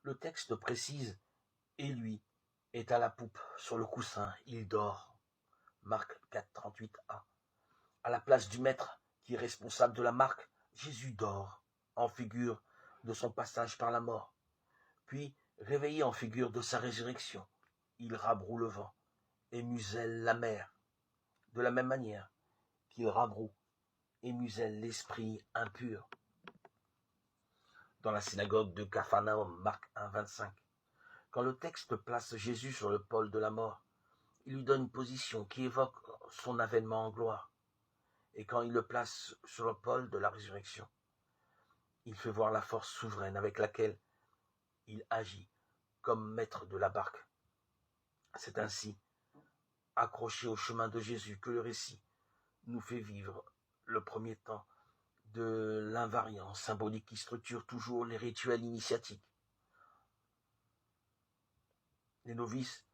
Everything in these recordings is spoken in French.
Le texte précise « Et lui est à la poupe, sur le coussin, il dort ». Marc 4, 38a. À la place du maître qui est responsable de la marque, Jésus dort, en figure de son passage par la mort. Puis, réveillé en figure de sa résurrection, il rabroue le vent et muselle la mer, de la même manière qu'il rabroue et muselle l'esprit impur. Dans la synagogue de Capharnaüm, Marc 1, 25, quand le texte place Jésus sur le pôle de la mort, il lui donne une position qui évoque son avènement en gloire. Et quand il le place sur le pôle de la résurrection, il fait voir la force souveraine avec laquelle il agit comme maître de la barque. C'est ainsi, accroché au chemin de Jésus, que le récit nous fait vivre le premier temps de l'invariant symbolique qui structure toujours les rituels initiatiques. Les novices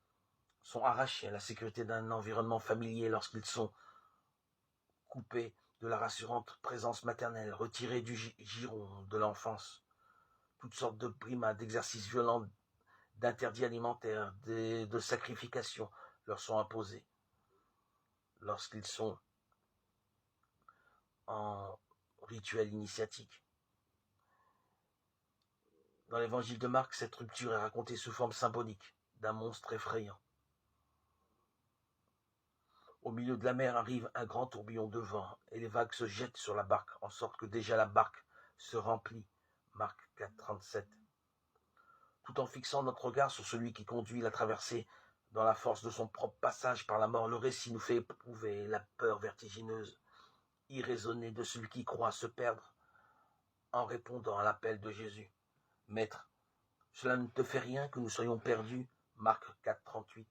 sont arrachés à la sécurité d'un environnement familier lorsqu'ils sont coupés de la rassurante présence maternelle, retirés du giron de l'enfance. Toutes sortes de brimades, d'exercices violents, d'interdits alimentaires, de sacrifications leur sont imposés lorsqu'ils sont en rituel initiatique. Dans l'évangile de Marc, cette rupture est racontée sous forme symbolique d'un monstre effrayant. Au milieu de la mer arrive un grand tourbillon de vent et les vagues se jettent sur la barque, en sorte que déjà la barque se remplit. Marc 4, 37. Tout en fixant notre regard sur celui qui conduit la traversée dans la force de son propre passage par la mort, le récit nous fait éprouver la peur vertigineuse, irraisonnée de celui qui croit se perdre en répondant à l'appel de Jésus. Maître, cela ne te fait rien que nous soyons perdus. Marc 4, 38.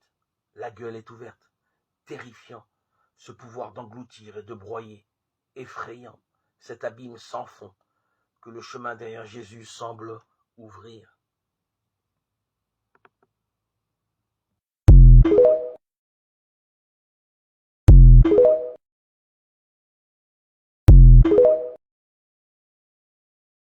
La gueule est ouverte, terrifiant, ce pouvoir d'engloutir et de broyer, effrayant, cet abîme sans fond que le chemin derrière Jésus semble ouvrir.